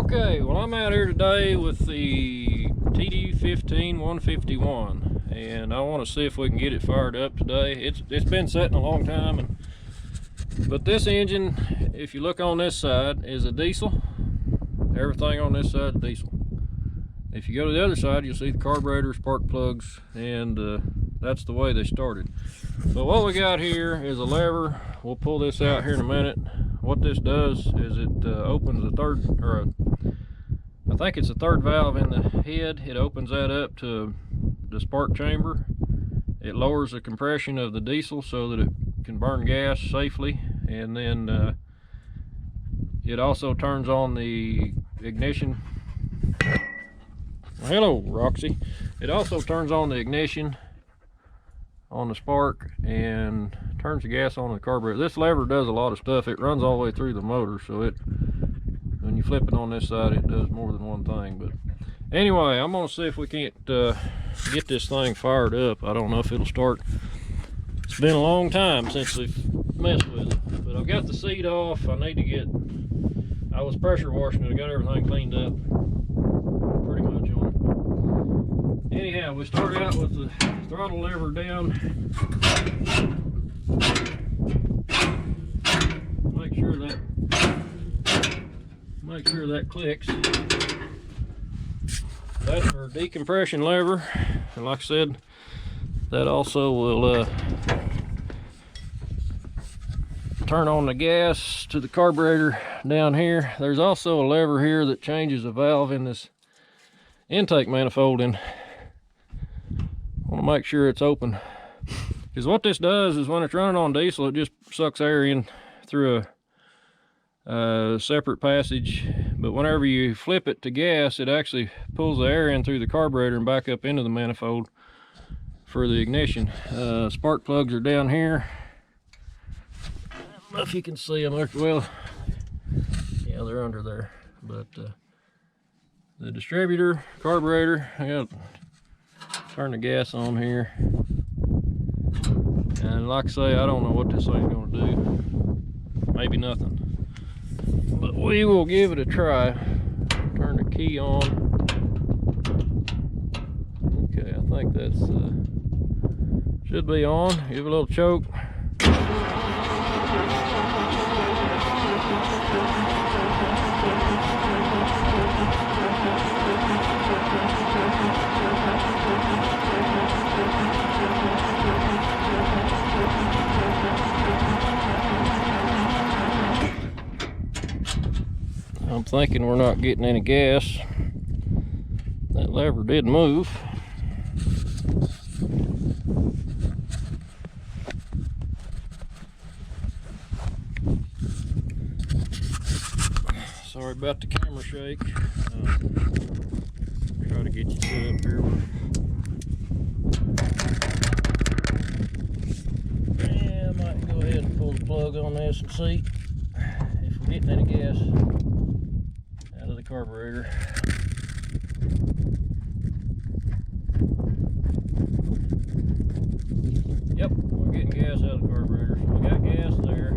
Okay, well I'm out here today with the TD15-151 and I want to see if we can get it fired up today. It's been sitting a long time, but this engine, if you look on this side, is a diesel. Everything on this side is diesel. If you go to the other side, you'll see the carburetor, spark plugs, and that's the way they started. But what we got here is a lever. We'll pull this out here in a minute. What this does is it opens the third, I think it's the third valve in the head. It opens that up to the spark chamber. It lowers the compression of the diesel so that it can burn gas safely, and then it also turns on the ignition. Well, hello, Roxy. It also turns on the ignition on the spark and turns the gas on the carburetor. This lever does a lot of stuff. It runs all the way through the motor, so when you flip it on this side, it does more than one thing. But anyway, I'm gonna see if we can't get this thing fired up. I don't know if it'll start. It's been a long time since we've messed with it, but I've got the seat off. I was pressure washing it. I got everything cleaned up pretty much on it. Anyhow, we start out with the throttle lever down. Make sure that clicks. That's our decompression lever, and like I said, that also will turn on the gas to the carburetor down here. There's also a lever here that changes a valve in this intake manifold, and I want to make sure it's open, because what this does is when it's running on diesel, it just sucks air in through a separate passage, but whenever you flip it to gas, it actually pulls the air in through the carburetor and back up into the manifold for the ignition. Spark plugs are down here. I don't know if you can see them. Well, yeah, they're under there. But the distributor, carburetor, I got to turn the gas on here. And like I say, I don't know what this thing's going to do. Maybe nothing. But we will give it a try. Turn the key on. Okay, I think that's should be on. Give it a little choke. I'm thinking we're not getting any gas. That lever did move. Sorry about the camera shake. Try to get you set up here. Yeah, I might go ahead and pull the plug on this and see if we're getting any gas out of the carburetor. Yep, we're getting gas out of the carburetor. So we got gas there.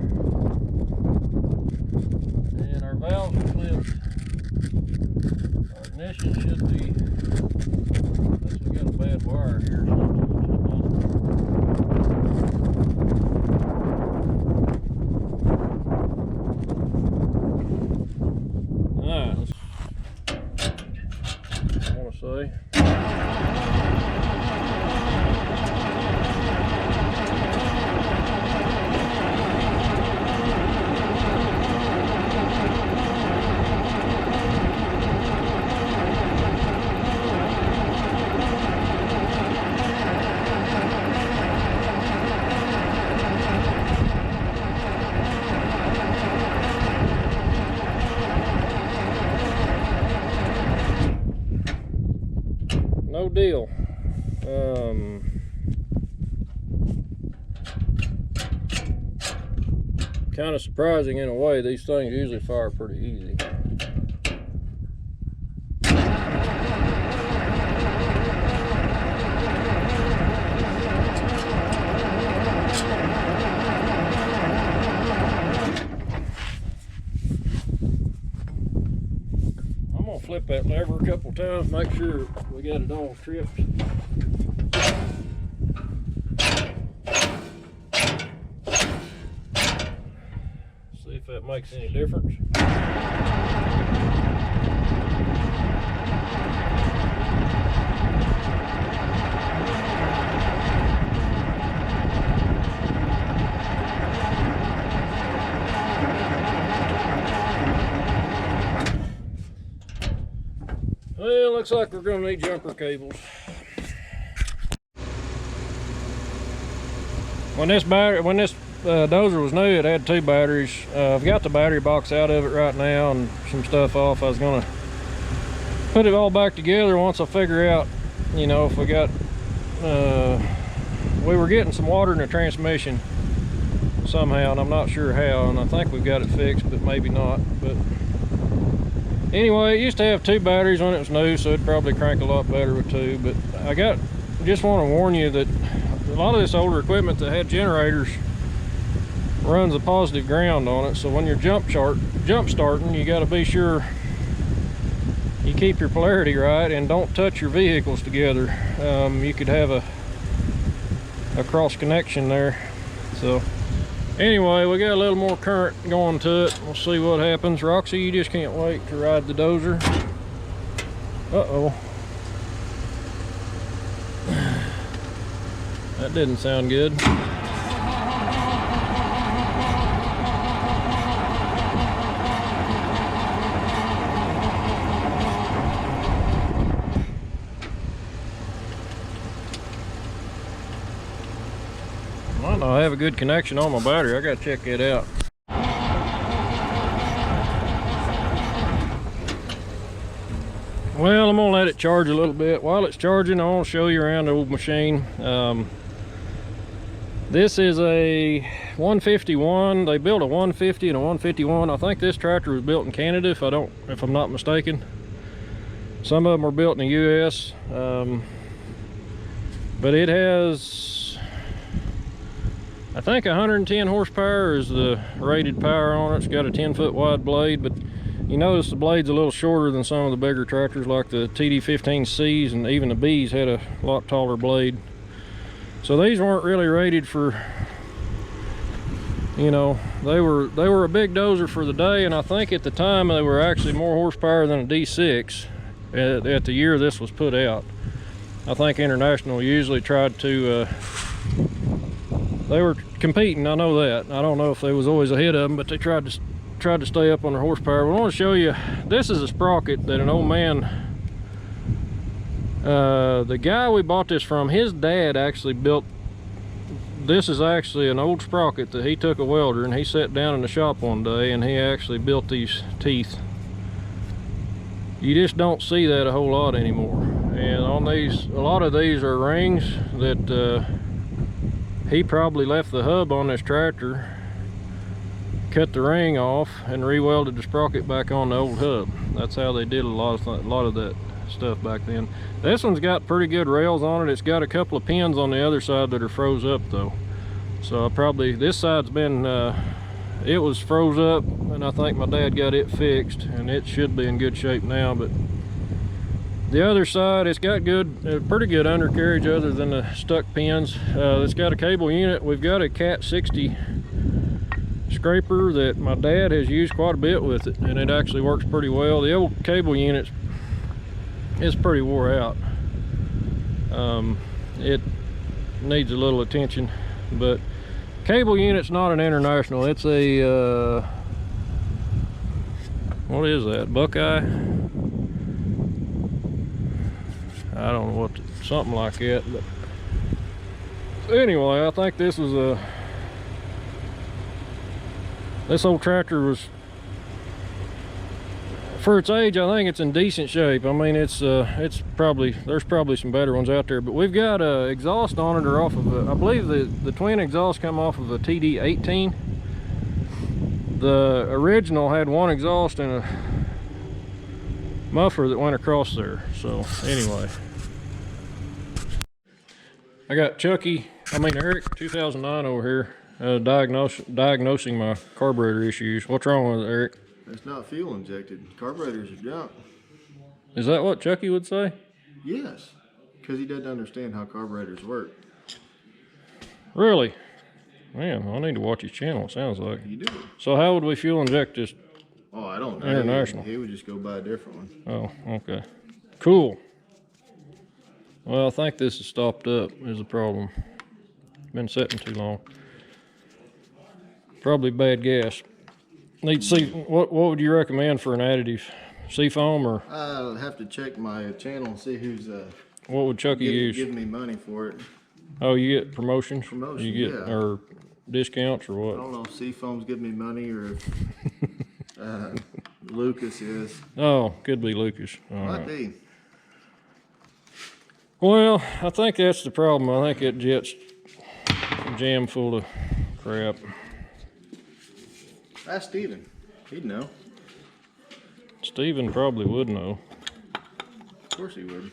And our valves are flipped. Our ignition should be, unless we got a bad wire here. Alright, I want to say. No deal. Kind of surprising in a way. These things usually fire pretty easy. gonna flip that lever a couple times, make sure we got it all tripped. See if that makes any difference. Well, looks like we're gonna need jumper cables. When this dozer was new, it had 2 batteries. I've got the battery box out of it right now and some stuff off. I was gonna put it all back together once I figure out, you know, if we got, we were getting some water in the transmission somehow, and I'm not sure how, and I think we've got it fixed, but maybe not. But anyway, it used to have 2 batteries when it was new, so it'd probably crank a lot better with 2. But just want to warn you that a lot of this older equipment that had generators runs a positive ground on it, so when you're jump starting, you got to be sure you keep your polarity right and don't touch your vehicles together. You could have a cross connection there. So anyway, we got a little more current going to it. We'll see what happens. Roxy, you just can't wait to ride the dozer. Uh-oh. That didn't sound good. Might not have a good connection on my battery. I gotta check it out. Well, I'm gonna let it charge a little bit. While it's charging, I want to show you around the old machine. This is a 151. They built a 150 and a 151. I think this tractor was built in Canada, if I'm not mistaken. Some of them were built in the US, but it has, I think, 110 horsepower is the rated power on it. It's got a 10-foot wide blade, but you notice the blade's a little shorter than some of the bigger tractors like the TD15Cs, and even the Bs had a lot taller blade. So these weren't really rated for, you know, they were a big dozer for the day, and I think at the time they were actually more horsepower than a D6 at the year this was put out. I think International usually tried to, they were competing, I know that. I don't know if they was always ahead of them, but they tried to stay up on their horsepower. I want to show you, this is a sprocket that an old man, the guy we bought this from, his dad actually built, this is actually an old sprocket that he took a welder and he sat down in the shop one day and he actually built these teeth. You just don't see that a whole lot anymore. And on these, a lot of these are rings that he probably left the hub on this tractor, cut the ring off, and re-welded the sprocket back on the old hub. That's how they did a lot of that stuff back then. This one's got pretty good rails on it. It's got a couple of pins on the other side that are froze up though. So this side's been, it was froze up, and I think my dad got it fixed, and it should be in good shape now. But the other side, it's got pretty good undercarriage other than the stuck pins. It's got a cable unit. We've got a Cat 60 scraper that my dad has used quite a bit with it, and it actually works pretty well. The old cable unit is pretty wore out. It needs a little attention, but cable unit's not an International. It's a what is that, Buckeye? I don't know what, something like that. But anyway, I think this was this old tractor was, for its age, I think it's in decent shape. I mean, it's probably, there's probably some better ones out there, but we've got a exhaust on it, or off of I believe the twin exhaust come off of a TD18. The original had one exhaust and a muffler that went across there. So anyway, I got Eric 2009 over here diagnosing my carburetor issues. What's wrong with it, Eric? It's not fuel injected. Carburetors are junk. Is that what Chucky would say? Yes, because he doesn't understand how carburetors work. Really? Man, I need to watch his channel, it sounds like. You do. So how would we fuel inject this? Oh, I don't know. International. He would just go buy a different one. Oh, okay. Cool. Well, I think this is stopped up is the problem. Been sitting too long. Probably bad gas. Need to see, what would you recommend for an additive? Seafoam or? I'll have to check my channel and see who's what would Chucky use? give me money for it. Oh, you get promotions? Promotions, you get, yeah. Or discounts or what? I don't know if Seafoam's giving me money or if Lucas is. Oh, could be Lucas. Might be. Well, I think that's the problem. I think that jet's jammed full of crap. Ask Steven. He'd know. Steven probably would know. Of course he would.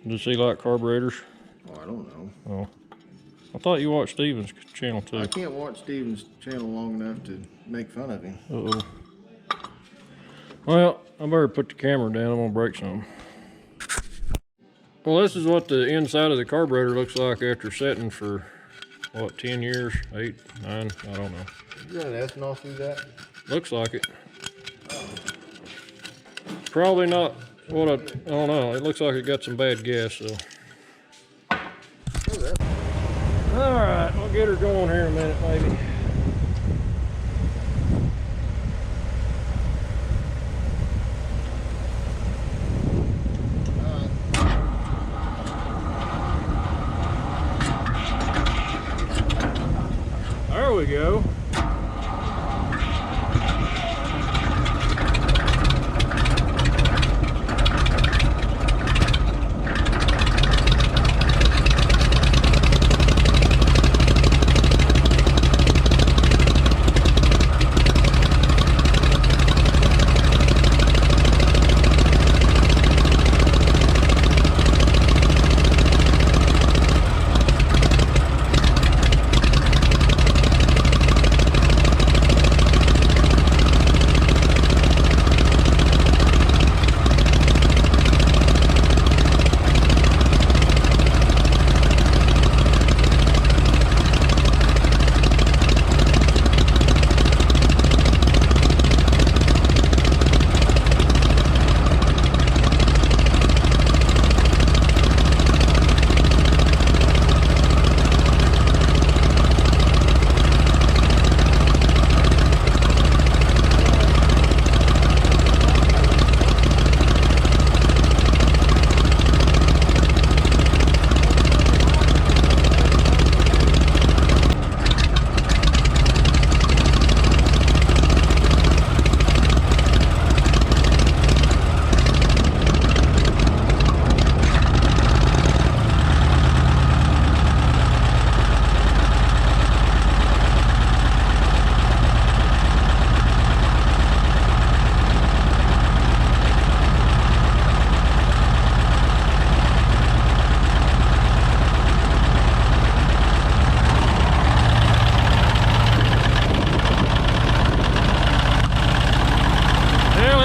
Does he like carburetors? Oh, I don't know. Oh. I thought you watched Steven's channel too. I can't watch Steven's channel long enough to make fun of him. Uh-oh. Well, I better put the camera down. I'm gonna break something. Well, this is what the inside of the carburetor looks like after setting for, what, 10 years? 8, 9? I don't know. You got an ethanol through that? Looks like it. Probably not what I don't know. It looks like it got some bad gas, so. All right, we'll get her going here in a minute, maybe. There we go.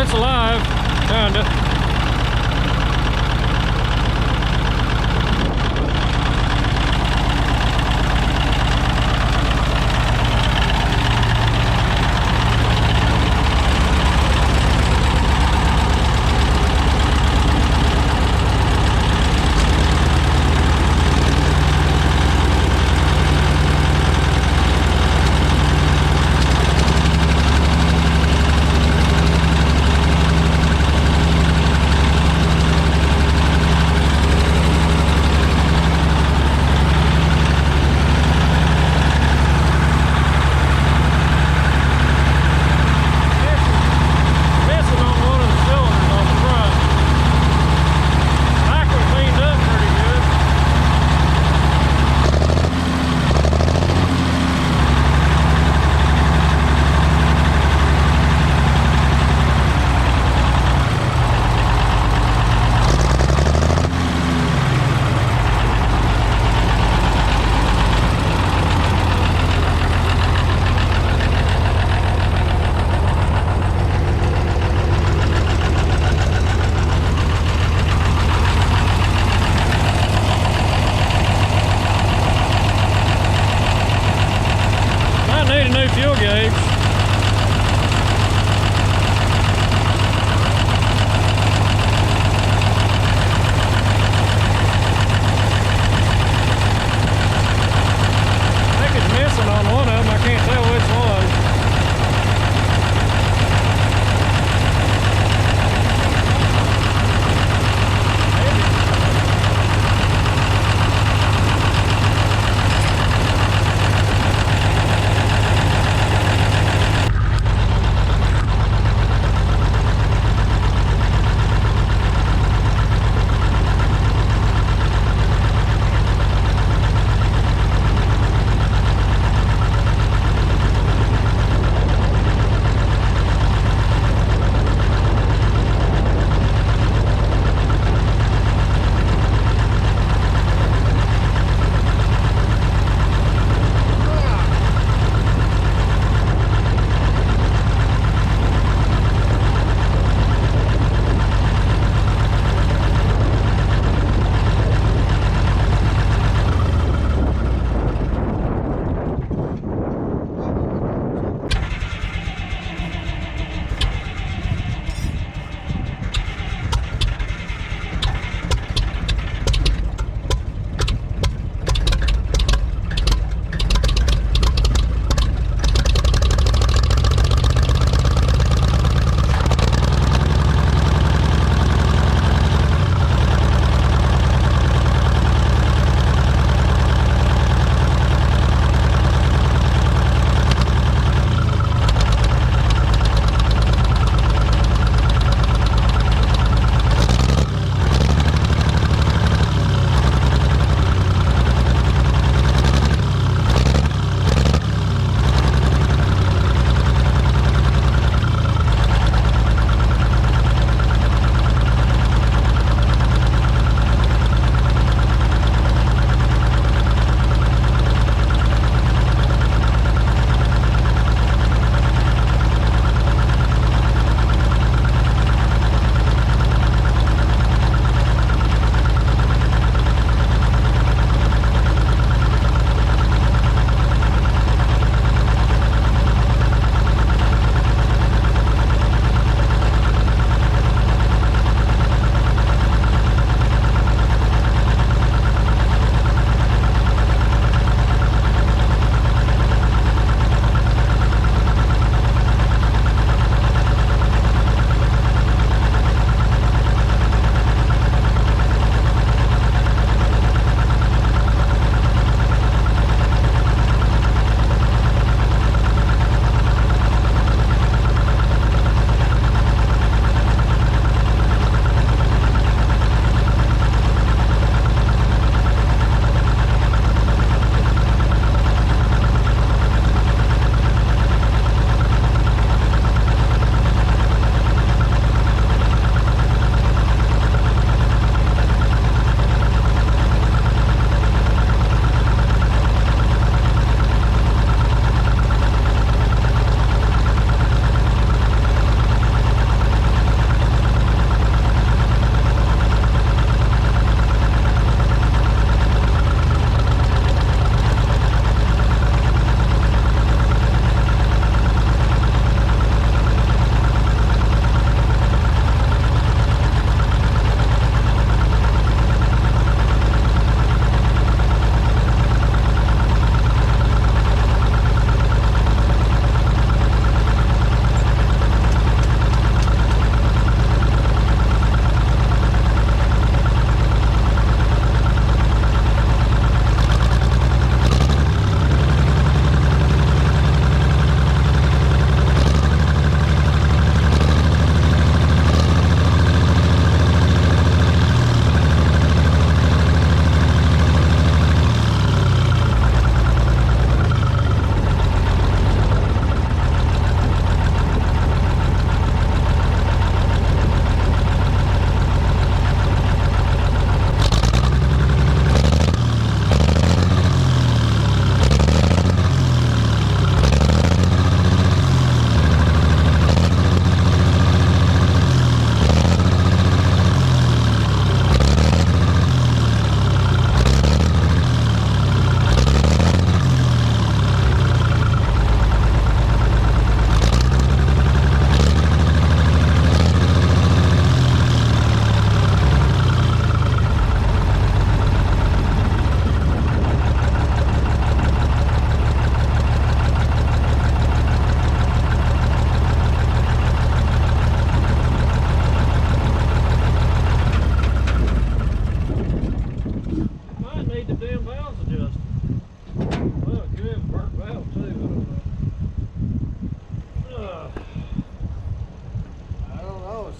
It's alive, kinda.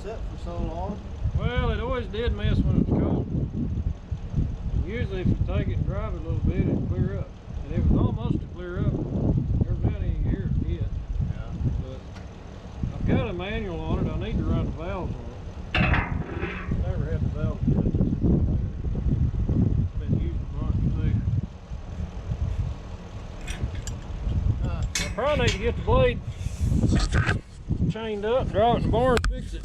set for so long? Well, it always did mess when it was cold. Usually if you take it and drive it a little bit, it'll clear up. And it was almost to clear up. Every now and then you hear it hit. Yeah. But I've got a manual on it. I need to run the valves on it. Never had the valves yet. Been using mine too. I probably need to get the blade chained up, draw it in the barn, fix it.